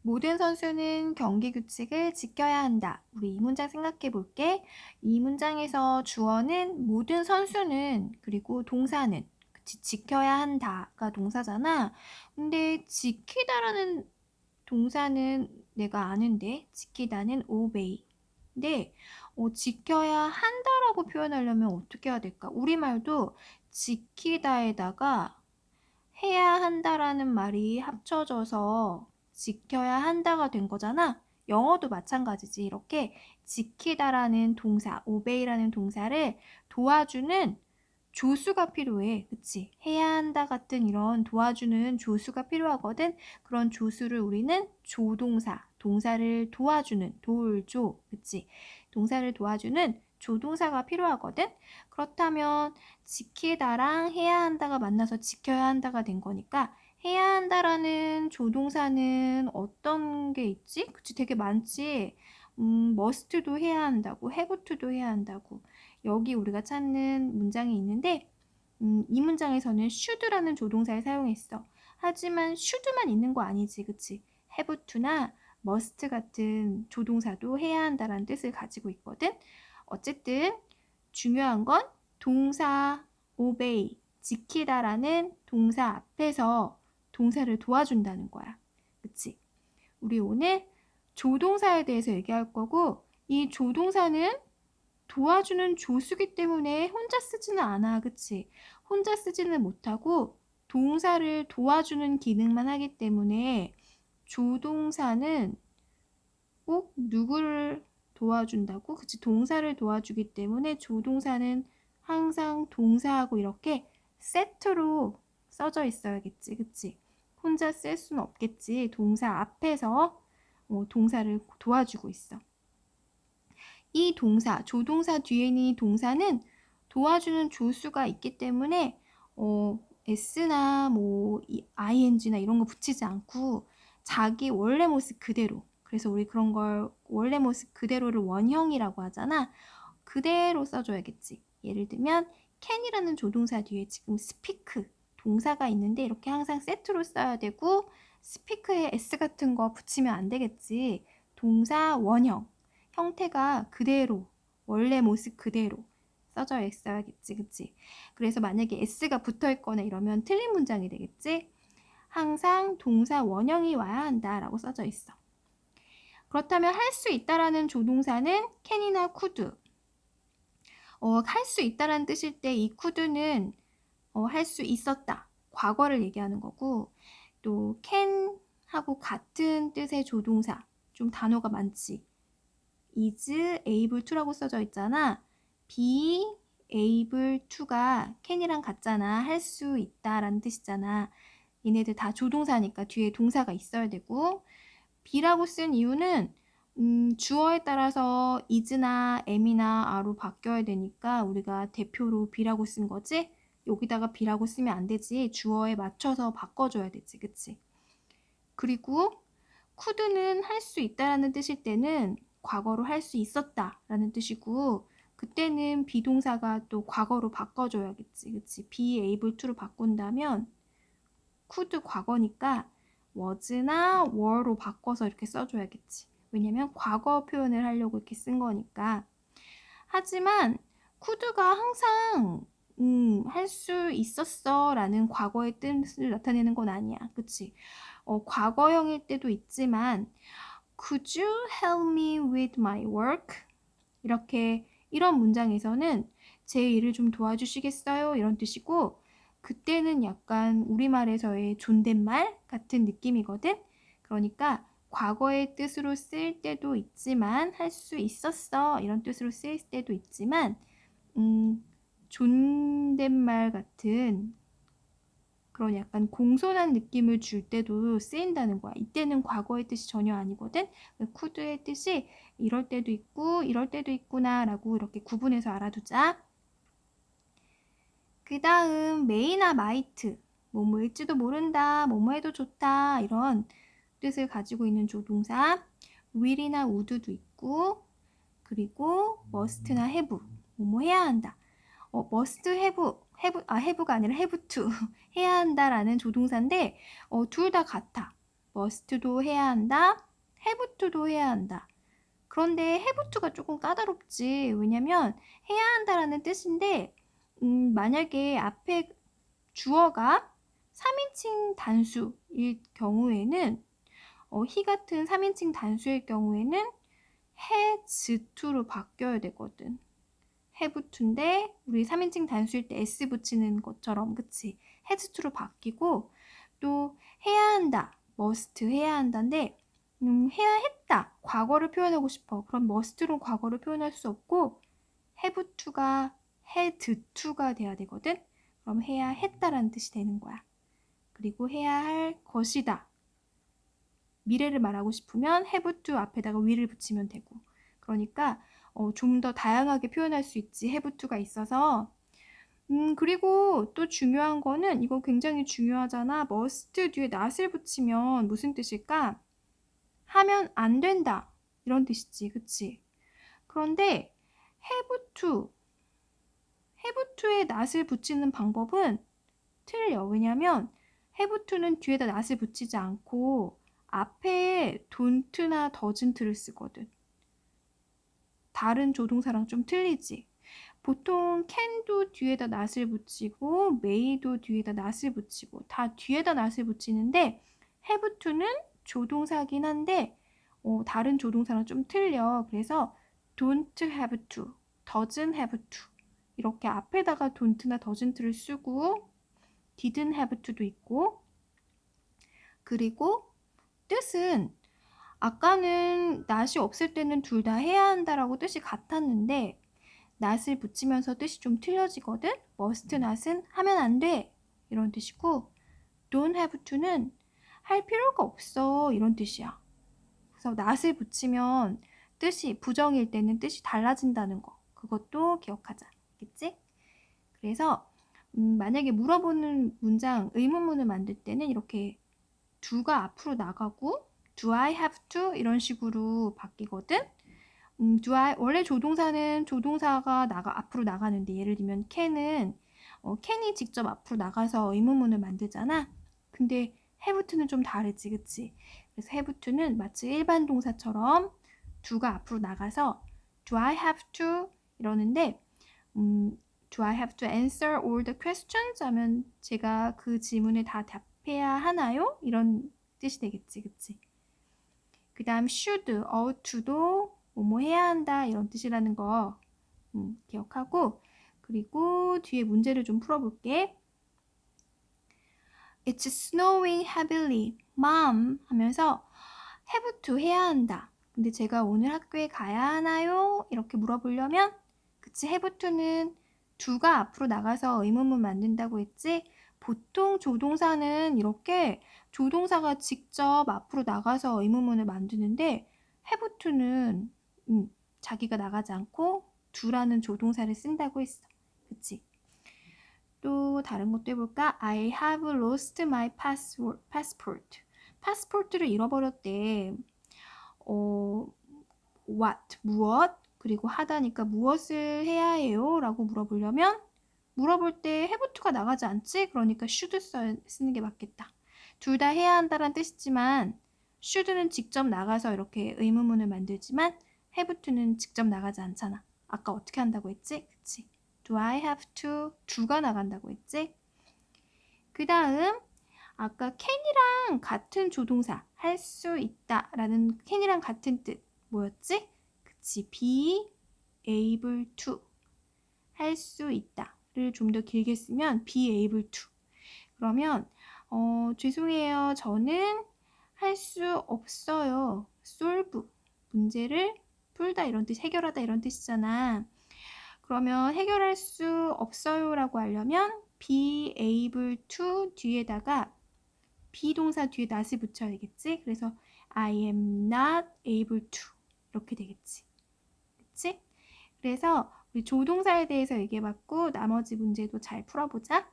모든 선수는 경기 규칙을 지켜야 한다. 우리 이 문장 생각해 볼게. 이 문장에서 주어는 모든 선수는 그리고 동사는 그치, 지켜야 한다가 동사잖아. 근데 지키다라는 동사는 내가 아는데 지키다는 obey. 근데 지켜야 한다라고 표현하려면 어떻게 해야 될까? 우리말도 지키다에다가 해야 한다라는 말이 합쳐져서 지켜야 한다가 된 거잖아. 영어도 마찬가지지. 이렇게 지키다라는 동사, obey라는 동사를 도와주는 조수가 필요해. 그치? 해야 한다 같은 이런 도와주는 조수가 필요하거든. 그런 조수를 우리는 조동사, 동사를 도와주는 돌조. 그치? 동사를 도와주는 조동사가 필요하거든. 그렇다면 지키다랑 해야 한다가 만나서 지켜야 한다가 된 거니까 해야 한다라는 조동사는 어떤 게 있지? 그치? 되게 많지? must도 해야 한다고, have to도 해야 한다고. 여기 우리가 찾는 문장이 있는데 이 문장에서는 should라는 조동사를 사용했어. 하지만 should만 있는 거 아니지, 그치? have to나 must 같은 조동사도 해야 한다라는 뜻을 가지고 있거든. 어쨌든 중요한 건 동사 obey, 지키다라는 동사 앞에서 동사를 도와준다는 거야. 그치? 우리 오늘 조동사에 대해서 얘기할 거고 이 조동사는 도와주는 조수기 때문에 혼자 쓰지는 않아. 그치? 혼자 쓰지는 못하고 동사를 도와주는 기능만 하기 때문에 조동사는 꼭 누구를 도와준다고? 그치? 동사를 도와주기 때문에 조동사는 항상 동사하고 이렇게 세트로 써져 있어야겠지. 그치? 혼자 쓸 수는 없겠지. 동사 앞에서 동사를 도와주고 있어. 이 동사, 조동사 뒤에 있는 이 동사는 도와주는 조수가 있기 때문에 s나 뭐 ing나 이런 거 붙이지 않고 자기 원래 모습 그대로. 그래서 우리 그런 걸 원래 모습 그대로를 원형이라고 하잖아. 그대로 써줘야겠지. 예를 들면 can이라는 조동사 뒤에 지금 speak 동사가 있는데 이렇게 항상 세트로 써야 되고 speak에 s 같은 거 붙이면 안 되겠지. 동사 원형. 형태가 그대로 원래 모습 그대로 써져 있어야겠지, 그치? 그래서 만약에 s가 붙어 있거나 이러면 틀린 문장이 되겠지? 항상 동사 원형이 와야 한다라고 써져 있어. 그렇다면 할 수 있다라는 조동사는 can이나 could. 할 수 있다라는 뜻일 때 이 could는 할 수 있었다. 과거를 얘기하는 거고 또 can하고 같은 뜻의 조동사 좀 단어가 많지. is able to라고 써져 있잖아. be able to가 can이랑 같잖아. 할 수 있다라는 뜻이잖아. 얘네들 다 조동사니까 뒤에 동사가 있어야 되고 be라고 쓴 이유는 주어에 따라서 is나 am이나 are로 바뀌어야 되니까 우리가 대표로 be라고 쓴 거지. 여기다가 be라고 쓰면 안 되지. 주어에 맞춰서 바꿔줘야 되지. 그치? 그리고 could는 할 수 있다라는 뜻일 때는 과거로 할 수 있었다라는 뜻이고 그때는 비동사가 또 과거로 바꿔줘야겠지. 그치? be able to로 바꾼다면 could 과거니까 was나 were로 바꿔서 이렇게 써줘야겠지. 왜냐면 과거 표현을 하려고 이렇게 쓴 거니까. 하지만 could가 항상 할 수 있었어 라는 과거의 뜻을 나타내는 건 아니야. 그치? 과거형일 때도 있지만 Could you help me with my work? 이렇게 이런 문장에서는 제 일을 좀 도와주시겠어요? 이런 뜻이고 그때는 약간 우리말에서의 존댓말 같은 느낌이거든. 그러니까 과거의 뜻으로 쓰일 때도 있지만 할 수 있었어 이런 뜻으로 쓰일 때도 있지만 존댓말 같은 그런 약간 공손한 느낌을 줄 때도 쓰인다는 거야. 이때는 과거의 뜻이 전혀 아니거든. could의 뜻이 이럴 때도 있고 이럴 때도 있구나 라고 이렇게 구분해서 알아두자. 그 다음 may나 might, 뭐뭐일지도 모른다, 뭐뭐 해도 좋다 이런 뜻을 가지고 있는 조동사 will이나 would도 있고 그리고 must나 have, 뭐뭐 해야 한다. must have가 아니라 have to 해야 한다라는 조동사인데 둘 다 같아. must도 해야 한다, have to도 해야 한다. 그런데 have to가 조금 까다롭지. 왜냐면 해야 한다라는 뜻인데 만약에 앞에 주어가 3인칭 단수일 경우에는 he 같은 3인칭 단수일 경우에는 has to로 바뀌어야 되거든. have to인데 우리 3인칭 단수일 때 s 붙이는 것처럼 그치? has to로 바뀌고 또 해야 한다, must 해야 한다인데 해야 했다, 과거를 표현하고 싶어. 그럼 must로 과거를 표현할 수 없고 have to가 had to가 돼야 되거든. 그럼 해야 했다라는 뜻이 되는 거야. 그리고 해야 할 것이다. 미래를 말하고 싶으면 have to 앞에다가 will을 붙이면 되고. 그러니까 좀 더 다양하게 표현할 수 있지. have to가 있어서. 그리고 또 중요한 거는 이거 굉장히 중요하잖아. must 뒤에 not을 붙이면 무슨 뜻일까? 하면 안 된다. 이런 뜻이지. 그치? 그런데 have to에 not을 붙이는 방법은 틀려. 왜냐면 have to는 뒤에다 not을 붙이지 않고 앞에 don't나 doesn't를 쓰거든. 다른 조동사랑 좀 틀리지. 보통 can도 뒤에다 not을 붙이고 may도 뒤에다 not을 붙이고 다 뒤에다 not을 붙이는데 have to는 조동사긴 한데 다른 조동사랑 좀 틀려. 그래서 don't have to, doesn't have to 이렇게 앞에다가 don't나 doesn't를 쓰고 didn't have to도 있고 그리고 뜻은 아까는 not이 없을 때는 둘 다 해야 한다라고 뜻이 같았는데 not을 붙이면서 뜻이 좀 틀려지거든. must not은 하면 안 돼 이런 뜻이고 don't have to는 할 필요가 없어 이런 뜻이야. 그래서 not을 붙이면 뜻이 부정일 때는 뜻이 달라진다는 거 그것도 기억하자. 알겠지? 그래서 만약에 물어보는 문장 의문문을 만들 때는 이렇게 do가 앞으로 나가고 do I have to 이런 식으로 바뀌거든. 원래 조동사는 조동사가 앞으로 나가는데 예를 들면 can은 can이 직접 앞으로 나가서 의문문을 만들잖아. 근데 have to는 좀 다르지, 그치? 그래서 have to는 마치 일반 동사처럼 do가 앞으로 나가서 do I have to 이러는데 do I have to answer all the questions? 하면 제가 그 질문에 다 답해야 하나요? 이런 뜻이 되겠지, 그치? 그 다음 should, ought to도 뭐뭐 해야 한다 이런 뜻이라는 거 기억하고 그리고 뒤에 문제를 좀 풀어볼게. It's snowing heavily, mom 하면서 have to 해야 한다. 근데 제가 오늘 학교에 가야 하나요? 이렇게 물어보려면 그치 have to는 do가 앞으로 나가서 의문문 만든다고 했지? 보통 조동사는 이렇게 조동사가 직접 앞으로 나가서 의문문을 만드는데 have to는 자기가 나가지 않고 do라는 조동사를 쓴다고 했어. 그치? 또 다른 것도 해볼까? I have lost my passport. passport를 잃어버렸대. what, 무엇? 그리고 하다니까 무엇을 해야 해요? 라고 물어보려면 물어볼 때 have to가 나가지 않지? 그러니까 should 쓰는 게 맞겠다. 둘 다 해야 한다는 뜻이지만 should는 직접 나가서 이렇게 의문문을 만들지만 have to는 직접 나가지 않잖아. 아까 어떻게 한다고 했지? 그치? Do I have to? do가 나간다고 했지? 그 다음 아까 can이랑 같은 조동사 할 수 있다 라는 can이랑 같은 뜻 뭐였지? 그치? be able to 할 수 있다를 좀 더 길게 쓰면 be able to 그러면 죄송해요 저는 할 수 없어요 solve 문제를 풀다 이런 뜻 해결하다 이런 뜻이잖아. 그러면 해결할 수 없어요 라고 하려면 be able to 뒤에다가 비동사 뒤에 not을 붙여야 되겠지? 그래서 I am not able to 이렇게 되겠지. 그치? 그래서 우리 조동사에 대해서 얘기해봤고 나머지 문제도 잘 풀어보자.